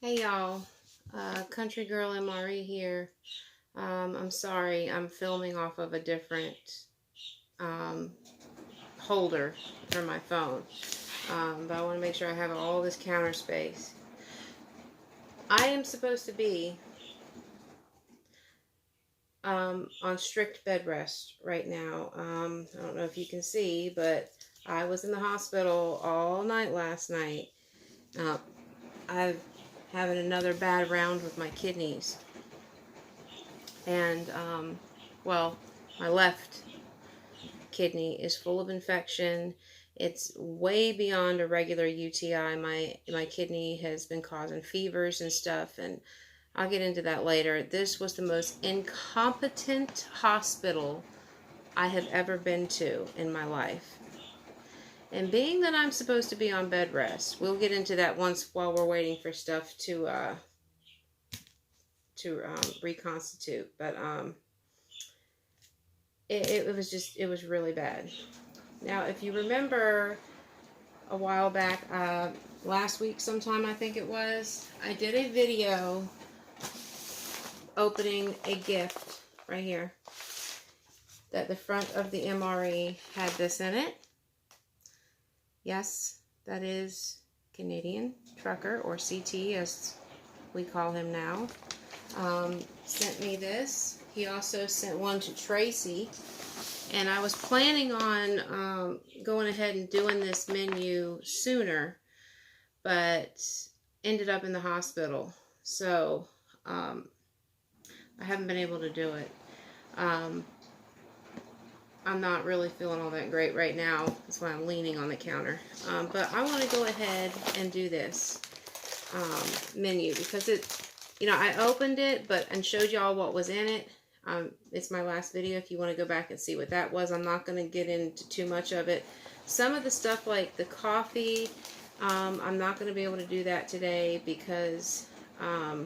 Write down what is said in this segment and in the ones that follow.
Hey y'all, Country Girl MRE here. I'm sorry, I'm filming off of a different um, holder for my phone, but I want to make sure I have all this counter space. I am supposed to be on strict bed rest right now. I don't know if you can see, but I was in the hospital all night last night. I'm having another bad round with my kidneys. And, well, my left kidney is full of infection. It's way beyond a regular UTI. My kidney has been causing fevers and stuff, and I'll get into that later. This was the most incompetent hospital I have ever been to in my life. And being that I'm supposed to be on bed rest, we'll get into that once while we're waiting for stuff to reconstitute. But it was really bad. Now, if you remember a while back, last week sometime I think it was, I did a video opening a gift right here that the front of the MRE had this in it. Yes, that is Canadian Trucker, or CT as we call him now. Sent me this. He also sent one to Tracy. And I was planning on going ahead and doing this menu sooner, but ended up in the hospital. So I haven't been able to do it. I'm not really feeling all that great right now. That's why I'm leaning on the counter. But I want to go ahead and do this menu because I opened it and showed y'all what was in it. It's my last video if you want to go back and see what that was. I'm not going to get into too much of it. Some of the stuff like the coffee, I'm not going to be able to do that today because I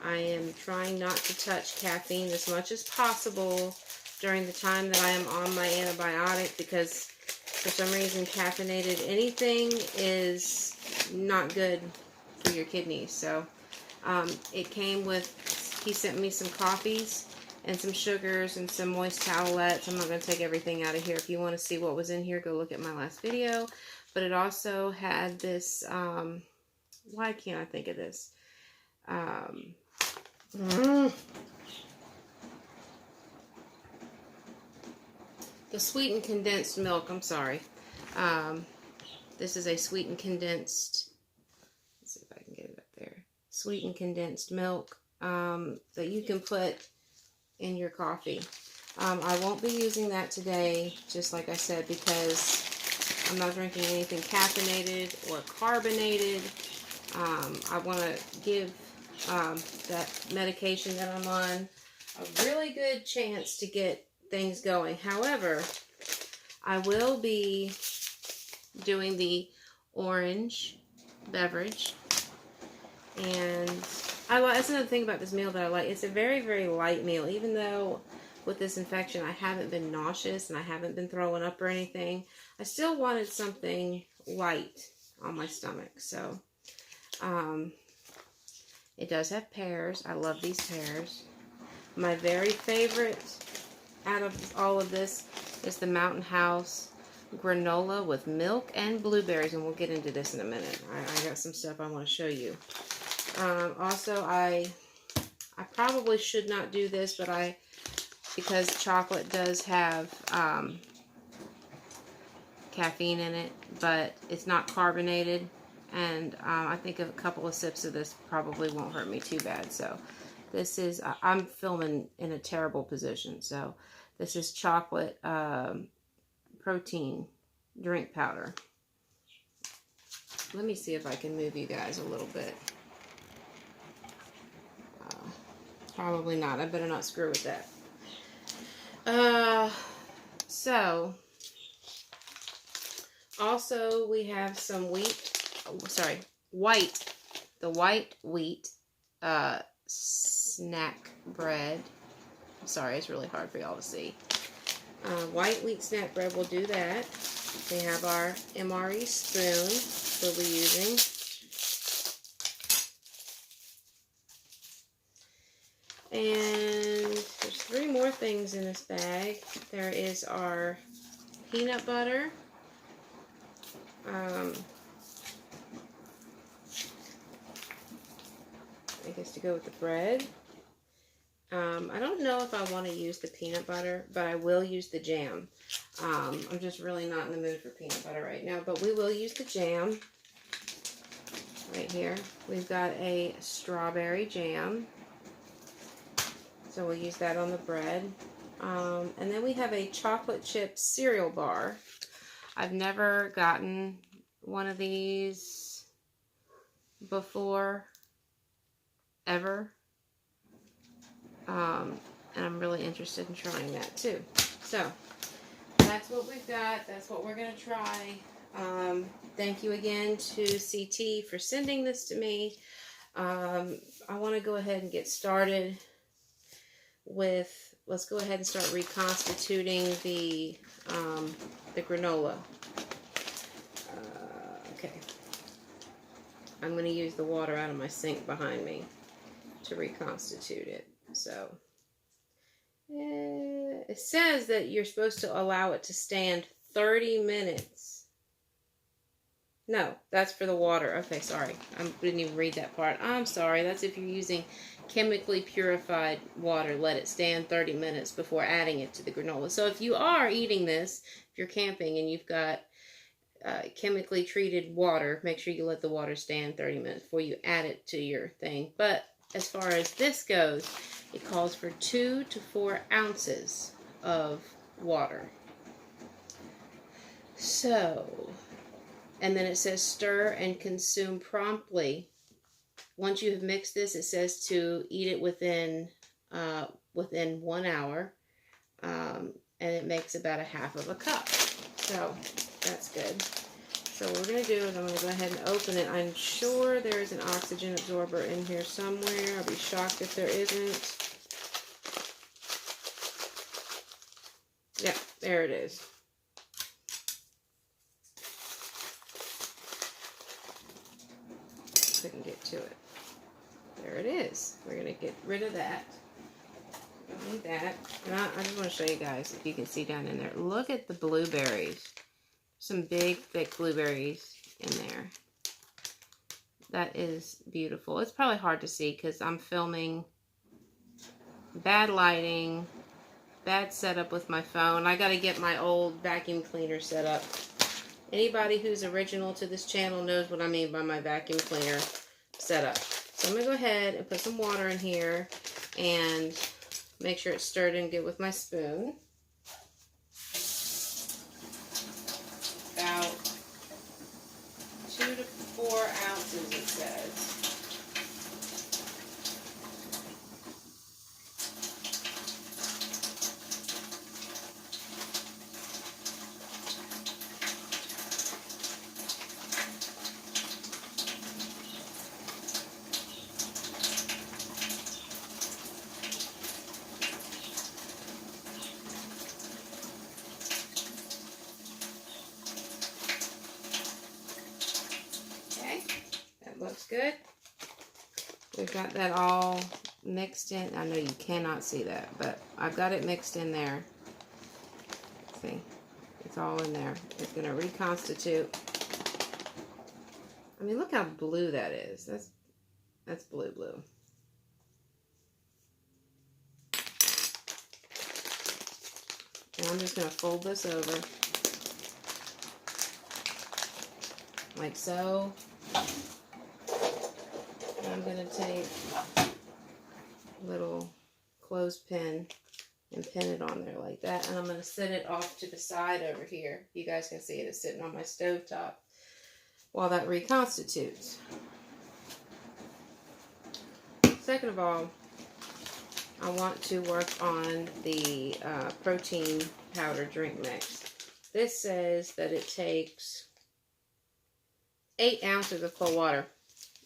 am trying not to touch caffeine as much as possible during the time that I am on my antibiotic, because for some reason caffeinated anything is not good for your kidneys. So it came with, he sent me some coffees and some sugars and some moist towelettes. I'm not going to take everything out of here. If you want to see what was in here, go look at my last video. But it also had this, why can't I think of this? The sweetened condensed milk, I'm sorry. This is a sweetened condensed, let's see if I can get it up there. Sweetened condensed milk that you can put in your coffee. I won't be using that today, just like I said, because I'm not drinking anything caffeinated or carbonated. I want to give that medication that I'm on a really good chance to get things going. However, I will be doing the orange beverage, and that's another thing about this meal that I like. It's a very, very light meal. Even though with this infection I haven't been nauseous and I haven't been throwing up or anything, I still wanted something light on my stomach. So it does have pears. I love these pears. My very favorite out of all of this is the Mountain House granola with milk and blueberries, and we'll get into this in a minute. I got some stuff I want to show you. Also, I probably should not do this, but because chocolate does have caffeine in it, but it's not carbonated, and I think a couple of sips of this probably won't hurt me too bad. So this is, I'm filming in a terrible position, so this is chocolate protein drink powder. Let me see if I can move you guys a little bit. Probably not. I better not screw with that. So, also we have some the white wheat snack bread. Sorry, it's really hard for y'all to see. White wheat snack bread, we'll do that. We have our MRE spoon we'll be using. And there's 3 more things in this bag. There is our peanut butter. I guess to go with the bread. I don't know if I want to use the peanut butter, but I will use the jam. I'm just really not in the mood for peanut butter right now, but we will use the jam. Right here, we've got a strawberry jam. So we'll use that on the bread. And then we have a chocolate chip cereal bar. I've never gotten one of these before, ever. And I'm really interested in trying that too. So that's what we've got. That's what we're going to try. Thank you again to CT for sending this to me. I want to go ahead and get started with, let's go ahead and start reconstituting the granola. Okay. I'm going to use the water out of my sink behind me to reconstitute it. So it says that you're supposed to allow it to stand 30 minutes. No, that's for the water. Okay, sorry. I didn't even read that part. I'm sorry. That's if you're using chemically purified water. Let it stand 30 minutes before adding it to the granola. So if you are eating this, if you're camping and you've got chemically treated water, make sure you let the water stand 30 minutes before you add it to your thing. But as far as this goes, it calls for 2 to 4 ounces of water. So, and then it says stir and consume promptly. Once you have mixed this, it says to eat it within 1 hour, and it makes about 1/2 cup. So that's good. So what we're going to do is I'm going to go ahead and open it. I'm sure there's an oxygen absorber in here somewhere. I'll be shocked if there isn't. Yeah, there it is. Couldn't get to it. There it is. We're going to get rid of that. Don't need that. And I just want to show you guys, if you can see down in there. Look at the blueberries. Some big, thick blueberries in there. That is beautiful. It's probably hard to see because I'm filming. Bad lighting. Bad setup with my phone. I got to get my old vacuum cleaner set up. Anybody who's original to this channel knows what I mean by my vacuum cleaner setup. So I'm going to go ahead and put some water in here and make sure it's stirred in good with my spoon. About 2 to 4 ounces, it says. Looks good. We've got that all mixed in. I know you cannot see that, but I've got it mixed in there. See, it's all in there. It's going to reconstitute. I mean, look how blue that is. That's blue. And I'm just going to fold this over like so. I'm going to take a little clothespin and pin it on there like that. And I'm going to set it off to the side over here. You guys can see it. It's sitting on my stovetop while that reconstitutes. Second of all, I want to work on the protein powder drink mix. This says that it takes 8 ounces of cold water.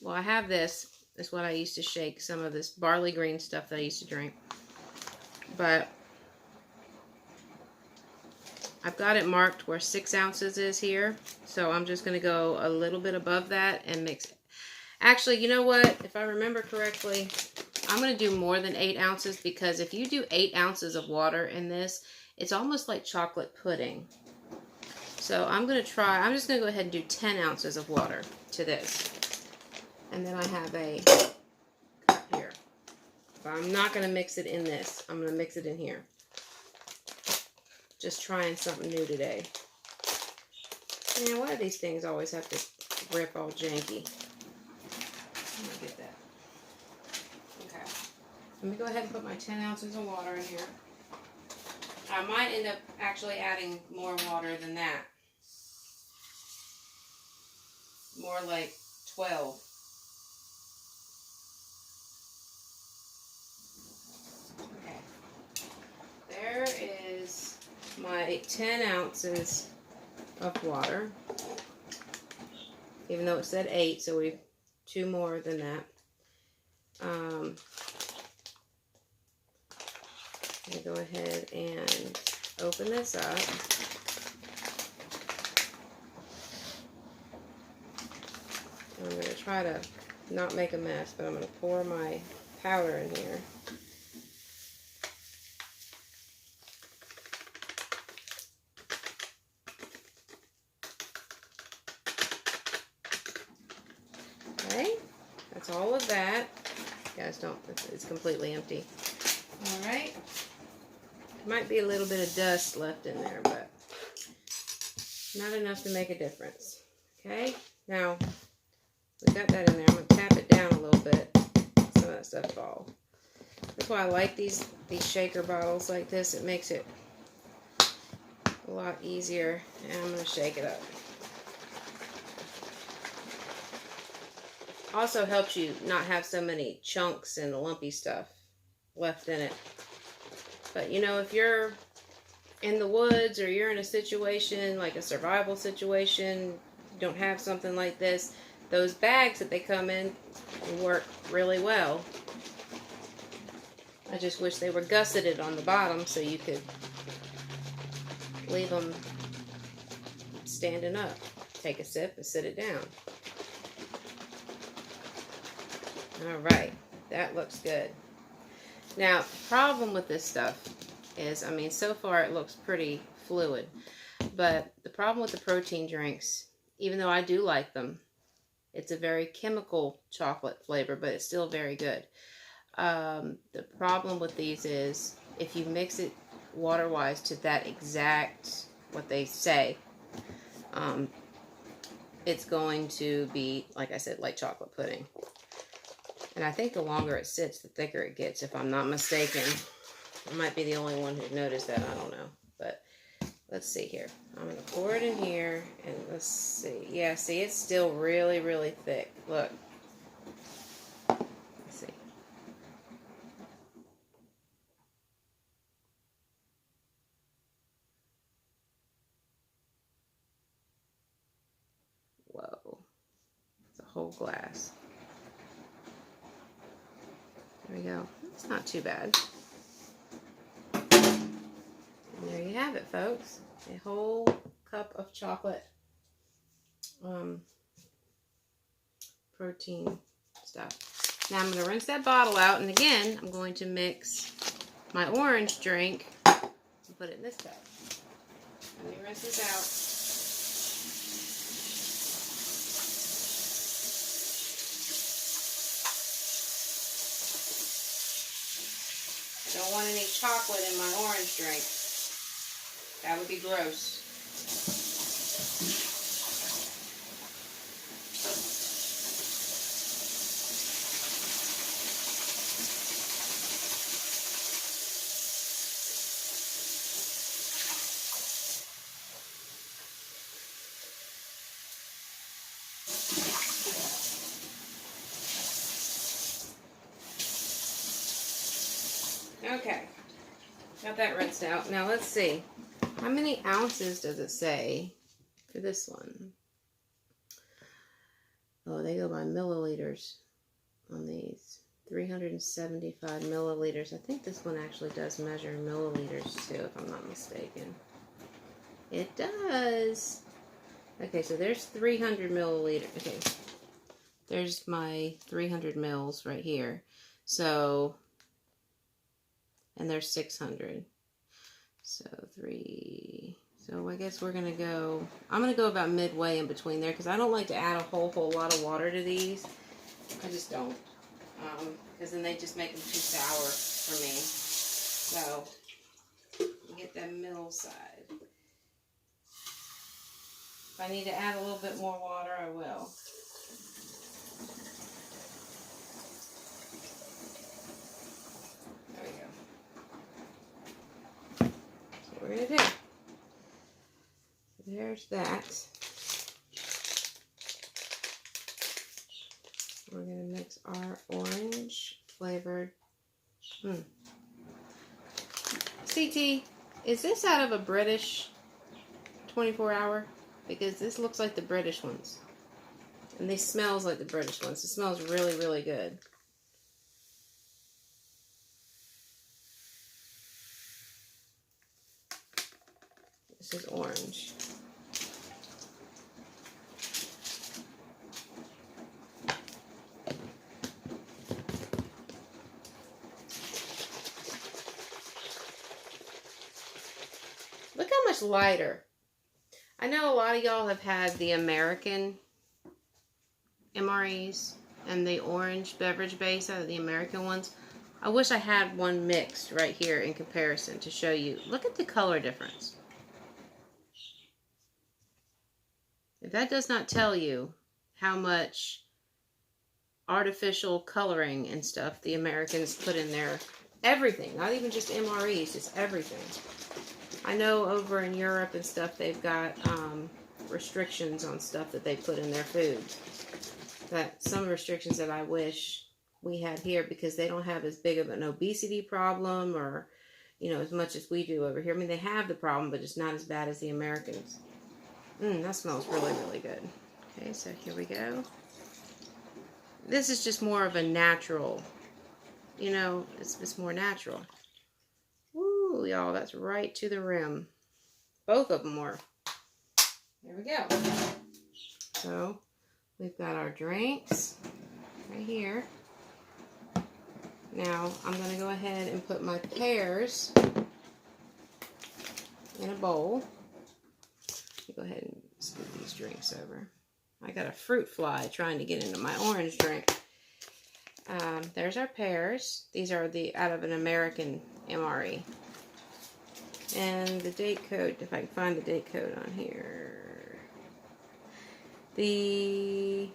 Well, I have this. It's what I used to shake some of this barley green stuff that I used to drink. But I've got it marked where 6 ounces is here. So I'm just going to go a little bit above that and mix it. Actually, you know what? If I remember correctly, I'm going to do more than 8 ounces because if you do 8 ounces of water in this, it's almost like chocolate pudding. So I'm just going to go ahead and do 10 ounces of water to this. And then I have a cup here. But I'm not going to mix it in this. I'm going to mix it in here. Just trying something new today. Man, why do these things always have to rip all janky? Let me get that. Okay. Let me go ahead and put my 10 ounces of water in here. I might end up actually adding more water than that. More like 12. Okay. There is my 10 ounces of water. Even though it said 8, so we've 2 more than that. I'm going to go ahead and open this up. I'm going to try to not make a mess, but I'm going to pour my powder in here. Okay, that's all of that. Guys, don't, it's completely empty. All right. Might be a little bit of dust left in there, but not enough to make a difference. Okay, now we got that in there. I'm going to tap it down a little bit. Some of that stuff fall. That's why I like these shaker bottles like this. It makes it a lot easier. And I'm going to shake it up. Also helps you not have so many chunks and lumpy stuff left in it. But you know, if you're in the woods or you're in a situation like a survival situation, you don't have something like this, those bags that they come in work really well. I just wish they were gusseted on the bottom so you could leave them standing up. Take a sip and sit it down. Alright, that looks good. Now, the problem with this stuff is, I mean, so far it looks pretty fluid. But the problem with the protein drinks, even though I do like them, it's a very chemical chocolate flavor, but it's still very good. The problem with these is, if you mix it water-wise to that exact, what they say, it's going to be, like I said, like chocolate pudding. And I think the longer it sits, the thicker it gets, if I'm not mistaken. I might be the only one who noticed that. I don't know. But let's see here. I'm going to pour it in here. And let's see. Yeah, see, it's still really, really thick. Look. Let's see. Whoa. It's a whole glass. There we go. It's not too bad. And there you have it, folks. A whole cup of chocolate protein stuff. Now I'm going to rinse that bottle out, and again, I'm going to mix my orange drink and put it in this cup. Let me rinse this out. Don't want any chocolate in my orange drink. That would be gross. Okay, got that rinsed out. Now let's see. How many ounces does it say for this one? Oh, they go by milliliters on these. 375 milliliters. I think this one actually does measure milliliters too, if I'm not mistaken. It does. Okay, so there's 300 milliliters. Okay, there's my 300 mils right here. So, and there's 600. So 3. So I guess we're going to go, I'm going to go about midway in between there because I don't like to add a whole lot of water to these. I just don't. Because then they just make them too sour for me. So, get that middle side. If I need to add a little bit more water, I will. There we go. That's what we're going to do. There's that. We're going to mix our orange flavored. CT, is this out of a British 24-hour? Because this looks like the British ones. And this smells like the British ones. It smells really, really good. This is orange. Look how much lighter. I know a lot of y'all have had the American MREs and the orange beverage base out of the American ones. I wish I had one mixed right here in comparison to show you. Look at the color difference. If that does not tell you how much artificial coloring and stuff the Americans put in their everything, not even just MREs, it's everything. I know over in Europe and stuff, they've got restrictions on stuff that they put in their food. That some restrictions that I wish we had here because they don't have as big of an obesity problem or, you know, as much as we do over here. I mean, they have the problem, but it's not as bad as the Americans. That smells really, really good. Okay, so here we go. This is just more of a natural, you know, it's more natural. Woo, y'all, that's right to the rim. Both of them were. There we go. So, we've got our drinks right here. Now, I'm going to go ahead and put my pears in a bowl. Go ahead and scoop these drinks over. I got a fruit fly trying to get into my orange drink. There's our pears. These are out of an American MRE. And the date code, if I can find the date code on here. I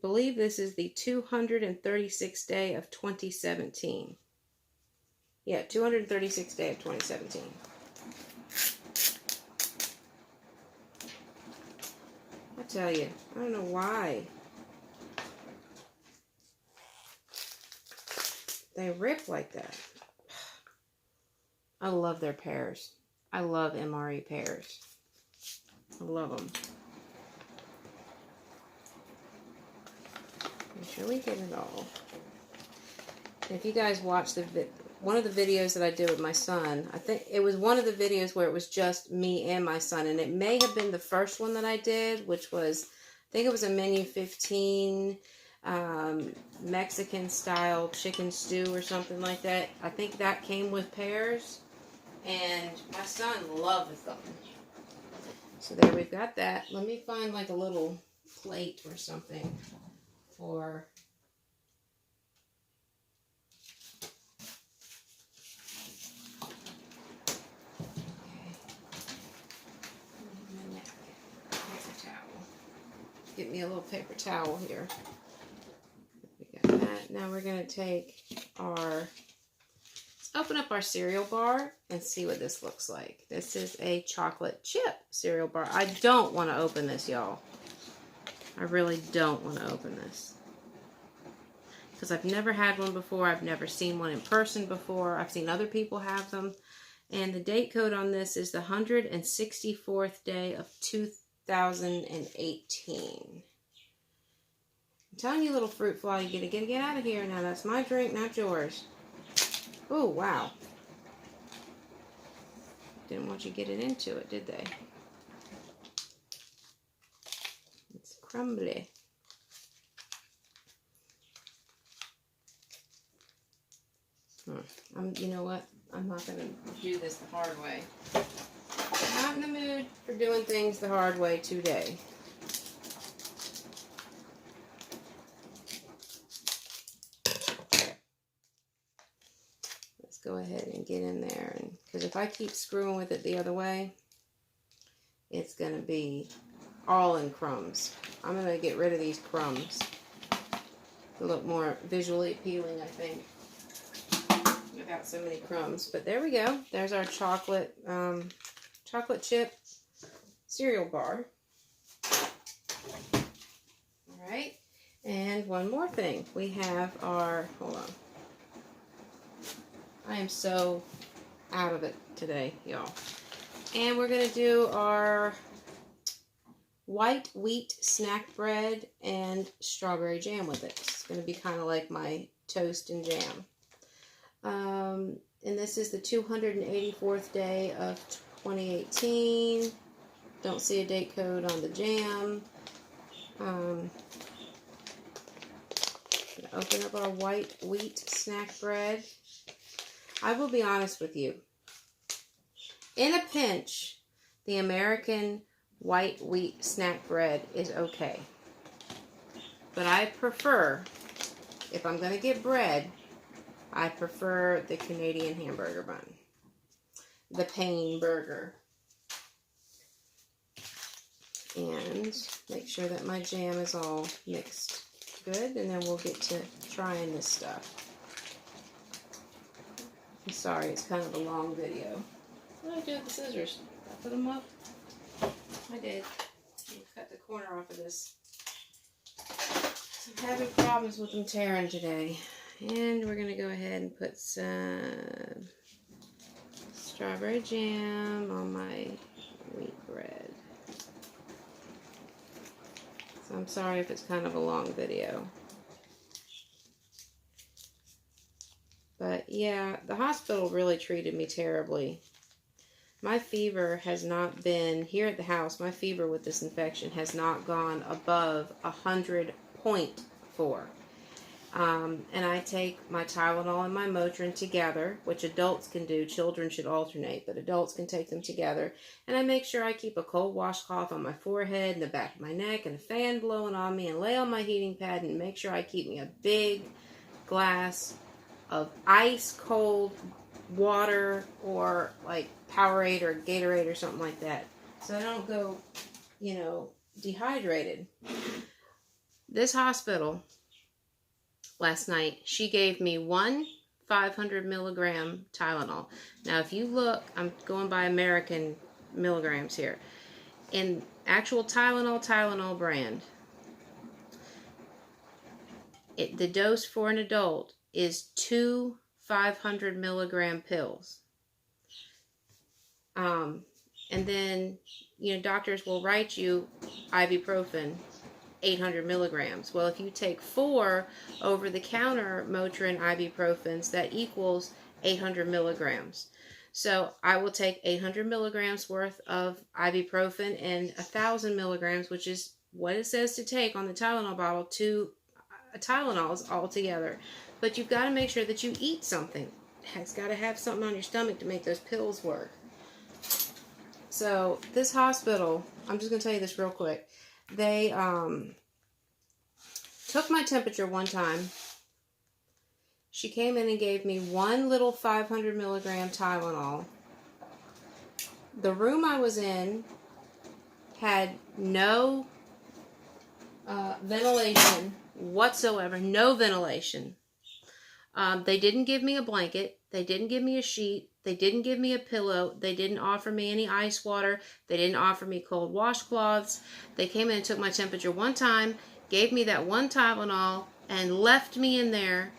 believe this is the 236th day of 2017. Yeah, 236th day of 2017. I tell you, I don't know why. They rip like that. I love their pears. I love MRE pears. I love them. Make sure we get it all. And if you guys watch one of the videos that I did with my son, I think it was one of the videos where it was just me and my son, and it may have been the first one that I did, which was, I think it was a menu 15 Mexican style chicken stew or something like that. I think that came with pears, and my son loves them. So there, we've got that. Let me find like a little plate or something for... Get me a little paper towel here. We got that. Now we're going to take let's open up our cereal bar and see what this looks like. This is a chocolate chip cereal bar. I don't want to open this, y'all. I really don't want to open this. Because I've never had one before. I've never seen one in person before. I've seen other people have them. And the date code on this is the 164th day of 2018. I'm telling you, little fruit fly, you gotta get out of here now. That's my drink, not yours. Oh, wow. Didn't want you to get it into it, did they? It's crumbly. You know what? I'm not going to do this the hard way. I'm not in the mood for doing things the hard way today. Let's go ahead and get in there. Because if I keep screwing with it the other way, it's going to be all in crumbs. I'm going to get rid of these crumbs to look more visually appealing, I think, without so many crumbs. But there we go. There's our chocolate chip cereal bar. All right. And one more thing. We have our, hold on. I am so out of it today, y'all. And we're going to do our white wheat snack bread and strawberry jam with it. It's going to be kind of like my toast and jam. And this is the 284th day of 2018. Don't see a date code on the jam. Open up our white wheat snack bread. I will be honest with you. In a pinch, the American white wheat snack bread is okay. But I prefer, if I'm going to get bread, I prefer the Canadian hamburger bun. The Pain Burger. And make sure that my jam is all mixed good, and then we'll get to trying this stuff. I'm sorry, it's kind of a long video. What did I do with the scissors? Did I put them up? I did. I'll cut the corner off of this. I'm having problems with them tearing today. And we're going to go ahead and put some strawberry jam on my wheat bread. So I'm sorry if it's kind of a long video. But yeah, the hospital really treated me terribly. My fever has not been, here at the house, my fever with this infection has not gone above 100.4. And I take my Tylenol and my Motrin together, which adults can do. Children should alternate, but adults can take them together. And I make sure I keep a cold washcloth on my forehead and the back of my neck and a fan blowing on me and lay on my heating pad and make sure I keep me a big glass of ice cold water or like Powerade or Gatorade or something like that. So I don't go, dehydrated. This hospital last night, she gave me one 500 milligram Tylenol. Now, if you look, I'm going by American milligrams here. In actual Tylenol brand, the dose for an adult is 2 500 milligram pills. And then, doctors will write you ibuprofen, 800 milligrams. Well, if you take 4 over-the-counter Motrin ibuprofens, that equals 800 milligrams. So I will take 800 milligrams worth of ibuprofen and 1,000 milligrams, which is what it says to take on the Tylenol bottle, 2 Tylenols all together. But you've got to make sure that you eat something. It's got to have something on your stomach to make those pills work. So this hospital, I'm just going to tell you this real quick. They took my temperature one time. She came in and gave me one little 500 milligram Tylenol. The room I was in had no ventilation whatsoever. No ventilation. They didn't give me a blanket. They didn't give me a sheet. They didn't give me a pillow. They didn't offer me any ice water. They didn't offer me cold washcloths. They came in and took my temperature one time, gave me that one Tylenol, and left me in there.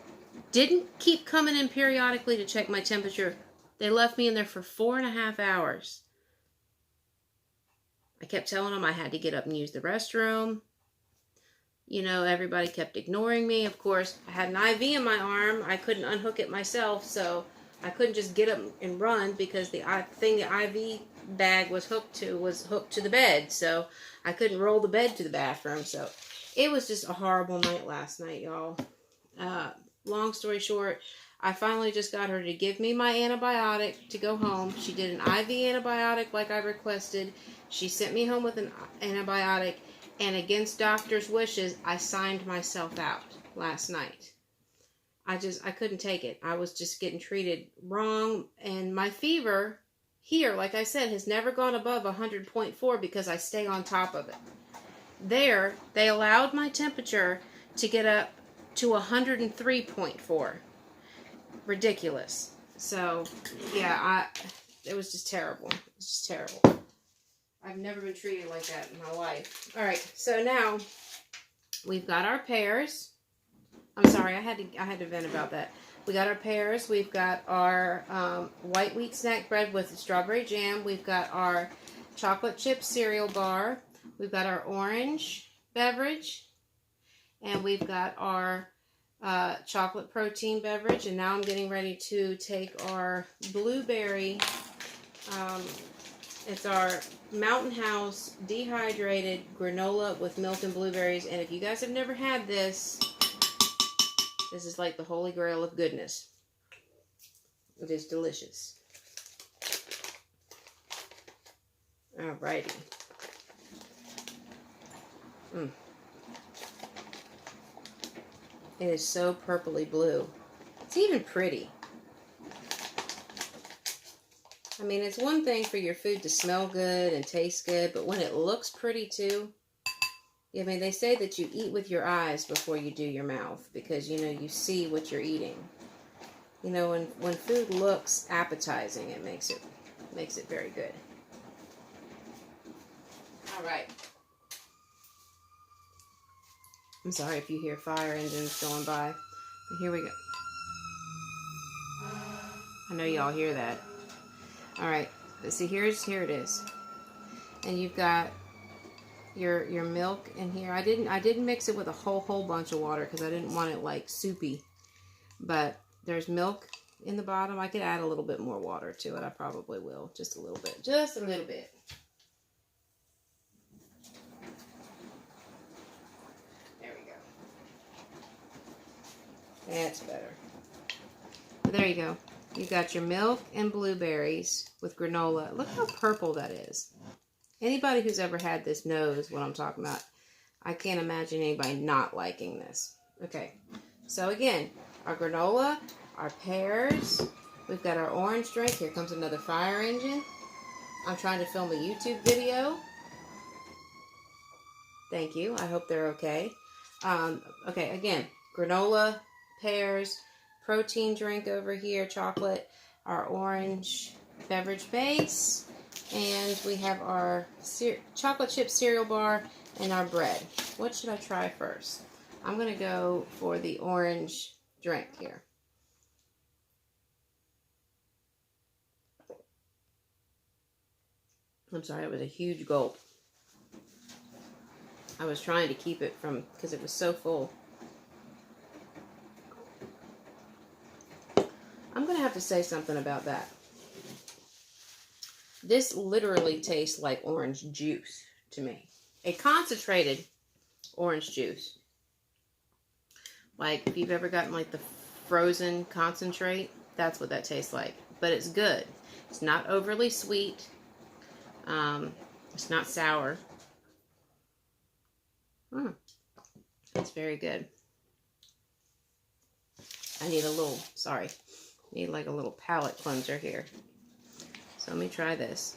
Didn't keep coming in periodically to check my temperature. They left me in there for 4.5 hours. I kept telling them I had to get up and use the restroom. Everybody kept ignoring me. Of course, I had an IV in my arm. I couldn't unhook it myself, so I couldn't just get up and run because the thing the IV bag was hooked to the bed. So I couldn't roll the bed to the bathroom. So it was just a horrible night last night, y'all. Long story short, I finally just got her to give me my antibiotic to go home. She did an IV antibiotic like I requested. She sent me home with an antibiotic, and against doctor's wishes, I signed myself out last night. I couldn't take it. I was just getting treated wrong, and my fever here, like I said, has never gone above 100.4 because I stay on top of it. There, they allowed my temperature to get up to 103.4. Ridiculous. So, yeah, it was just terrible. It was just terrible. I've never been treated like that in my life. All right, so now we've got our pears. I'm sorry, I had to vent about that. We got our pears. We've got our white wheat snack bread with strawberry jam. We've got our chocolate chip cereal bar. We've got our orange beverage. And we've got our chocolate protein beverage. And now I'm getting ready to take our blueberry. It's our Mountain House dehydrated granola with milk and blueberries. And if you guys have never had this, this is like the holy grail of goodness. It is delicious. Alrighty. It is so purpley blue. It's even pretty. I mean, it's one thing for your food to smell good and taste good, but when it looks pretty too, I mean, they say that you eat with your eyes before you do your mouth because, you know, you see what you're eating. You know, when food looks appetizing, it makes it very good. All right. I'm sorry if you hear fire engines going by, but here we go. I know y'all hear that. All right. See, here it is. And you've got your milk in here. I didn't mix it with a whole bunch of water because I didn't want it like soupy. But there's milk in the bottom. I could add a little bit more water to it. I probably will. Just a little bit. Just a little bit. There we go. That's better. But there you go. You got your milk and blueberries with granola. Look how purple that is. Anybody who's ever had this knows what I'm talking about. I can't imagine anybody not liking this. Okay, so again, our granola, our pears, we've got our orange drink. Here comes another fire engine. I'm trying to film a YouTube video. Thank you. I hope they're okay. Okay, again, granola, pears, protein drink over here, chocolate, our orange beverage base, and we have our chocolate chip cereal bar and our bread. What should I try first? I'm going to go for the orange drink here. I'm sorry, it was a huge gulp. I was trying to keep it from, because it was so full. I'm going to have to say something about that. This literally tastes like orange juice to me. A concentrated orange juice. Like if you've ever gotten like the frozen concentrate, that's what that tastes like. But it's good. It's not overly sweet. It's not sour. It's very good. I need a little, need like a little palate cleanser here. So let me try this.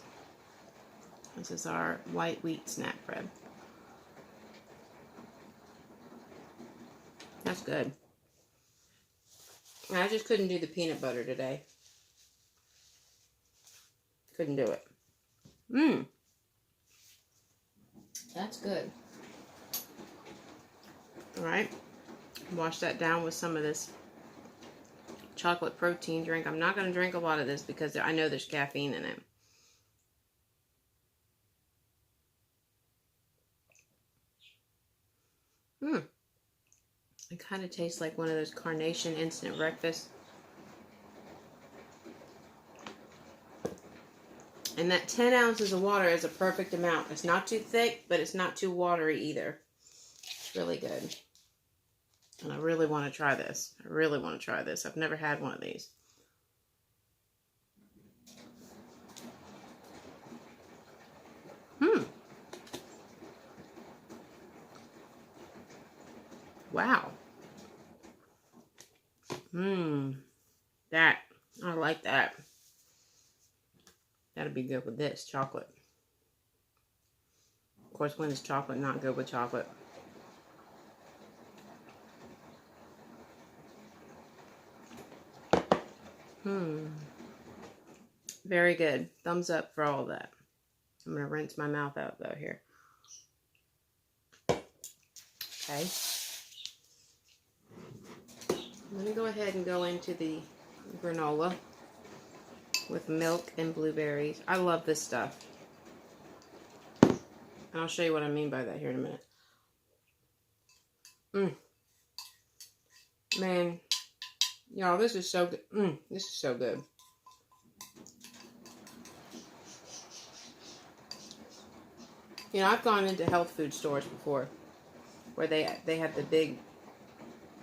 This is our white wheat snack bread. That's good. I just couldn't do the peanut butter today. Couldn't do it. That's good. Alright. Wash that down with some of this chocolate protein drink. I'm not going to drink a lot of this because I know there's caffeine in it. It kind of tastes like one of those Carnation instant breakfast. And that 10 ounces of water is a perfect amount. It's not too thick, but it's not too watery either. It's really good. And I really want to try this. I really want to try this. I've never had one of these. Wow. That. I like that. That'd be good with this chocolate. Of course, when is chocolate not good with chocolate? Very good. Thumbs up for all of that. I'm going to rinse my mouth out though here. Okay. I'm going to go ahead and go into the granola with milk and blueberries. I love this stuff. And I'll show you what I mean by that here in a minute. Man, y'all, this is so good. This is so good. You know, I've gone into health food stores before where they have the big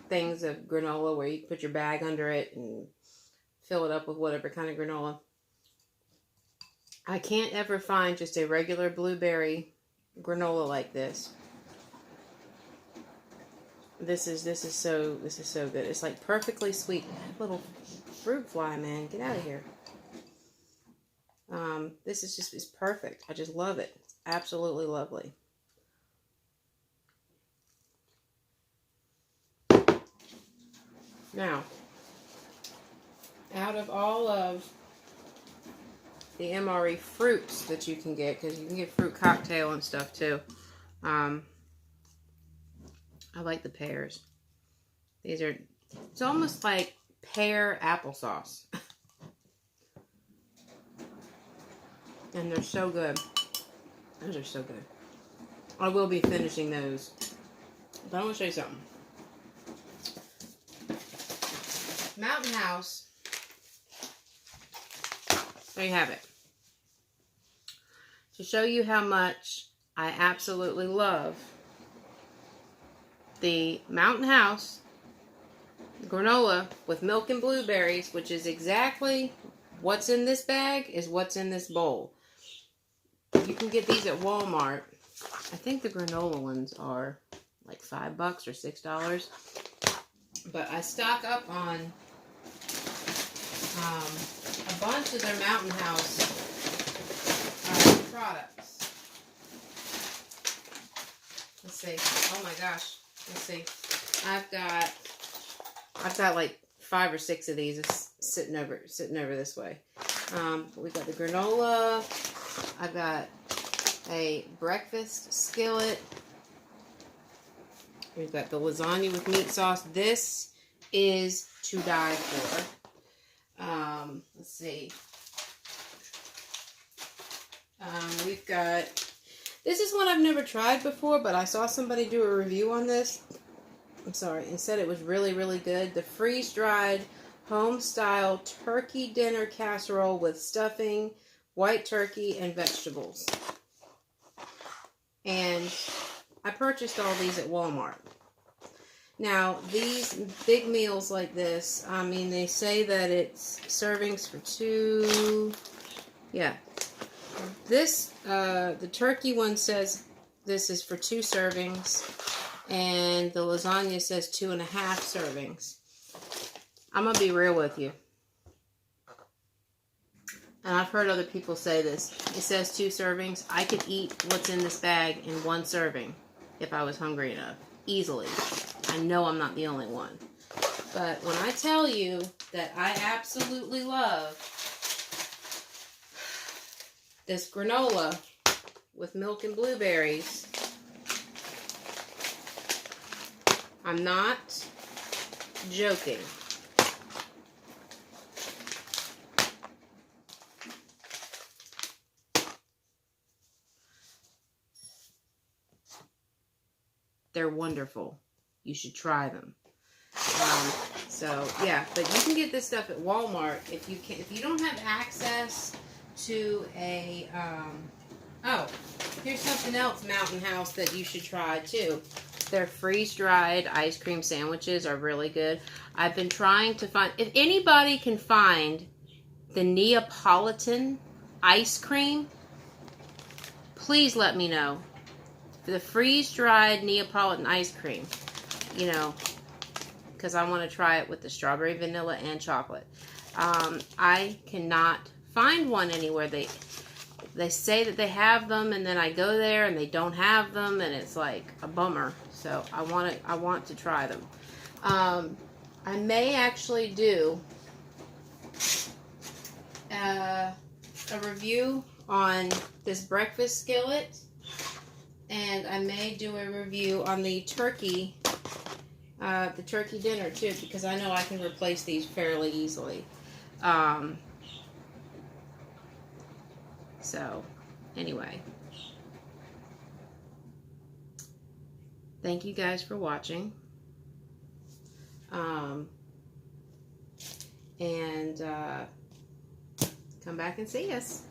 things of granola where you put your bag under it and fill it up with whatever kind of granola. I can't ever find just a regular blueberry granola like this. This is so good. It's like perfectly sweet. Little fruit fly, man, get out of here. This is just, it's perfect. I just love it. Absolutely lovely. Now, out of all of the MRE fruits that you can get, because you can get fruit cocktail and stuff too, I like the pears. These are, it's almost like pear applesauce. And they're so good. Those are so good. I will be finishing those. But I want to show you something. Mountain House. There you have it. To show you how much I absolutely love the Mountain House granola with milk and blueberries, which is exactly what's in this bag is what's in this bowl. You can get these at Walmart. I think the granola ones are like $5 or $6. But I stock up on a bunch of their Mountain House products. Let's see. Oh my gosh. Let's see. I've got like 5 or 6 of these sitting over this way. We got the granola. I've got a breakfast skillet. We've got the lasagna with meat sauce. This is to die for. Let's see. We've got, this is one I've never tried before, but I saw somebody do a review on this. I'm sorry, and said it was really, really good. The freeze-dried home-style turkey dinner casserole with stuffing, white turkey, and vegetables. And I purchased all these at Walmart. Now, these big meals like this, I mean, they say that it's servings for 2. Yeah. This, the turkey one says this is for 2 servings. And the lasagna says 2.5 servings. I'm going to be real with you. And I've heard other people say this. It says 2 servings. I could eat what's in this bag in 1 serving if I was hungry enough. Easily. I know I'm not the only one. But when I tell you that I absolutely love this granola with milk and blueberries, I'm not joking. They're wonderful. You should try them. So yeah, but you can get this stuff at Walmart if you can. If you don't have access to a oh, here's something else Mountain House that you should try too. Their freeze-dried ice cream sandwiches are really good. I've been trying to find, if anybody can find the Neapolitan ice cream, please let me know. The freeze-dried Neapolitan ice cream, you know, because I want to try it with the strawberry, vanilla, and chocolate. I cannot find one anywhere. They say that they have them, and then I go there and they don't have them, and it's like a bummer. So I want to try them. I may actually do a review on this breakfast skillet, and I may do a review on the turkey dinner too, because I know I can replace these fairly easily. So anyway, thank you guys for watching. And come back and see us.